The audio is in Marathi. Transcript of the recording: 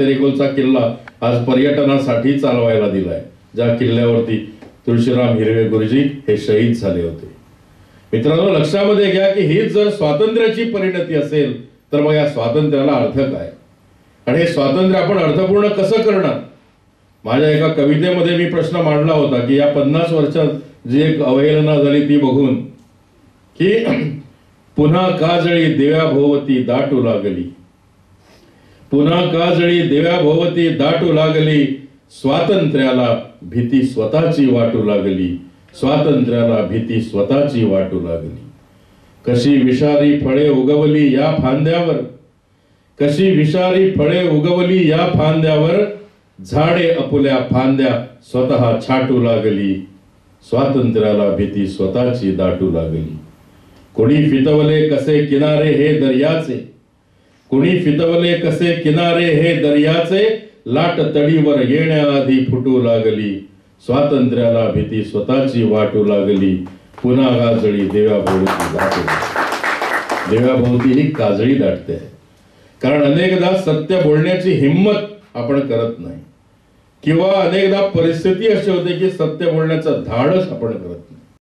तेरेखोलचा किल्ला आज पर्यटनासाठी चालवायला दिलाय, ज्या किल्ल्यावरती तुळशीराम हिरवे गुरुजी हे शहीद झाले होते. मित्रांनो, लक्षामध्ये घ्या की हीच जर स्वातंत्र्याची परिणती असेल तर मग या स्वातंत्र्याला अर्थ काय, आणि हे स्वातंत्र्य आपण अर्थपूर्ण कसं करणार. माझ्या एका कवितेमध्ये मी प्रश्न मांडला होता की या 50 वर्षात जी एक अवहेलना झाली ती बघून, की पुन्हा काजळी देव्याभोवती दाटू लागली, पुन्हा काजळी देव्याभोवती दाटू लागली, स्वातंत्र्याला भीती स्वतःची वाटू लागली, स्वातंत्र्याला भीती स्वतःची वाटू लागली. कशी विषारी फळे उगवली या फांद्यावर, कशी विषारी फळे उगवली या फांद्यावर, झाडे आपुल्या फांद्या स्वतः छाटू लागली, स्वातंत्र्याला भीती स्वतःची दाटू लागली. कोणी फितवले कसे किनारे हे दर्याचे, कोणी फितवले कसे किनारे हे दर्याचे, लाट तडीवर येण्याआधी फुटू लागली, स्वातंत्र्याला भीती स्वतःची वाटू लागली, पुन्हा काजळी देव्याभोवती दाटू. देव्याभोवती ही काजळी दाटते, कारण अनेकदा सत्य बोलण्याची हिंमत आपण करत नाही, किंवा अनेकदा परिस्थिती अशी होते की सत्य बोलण्याचं धाडस आपण करत नाही.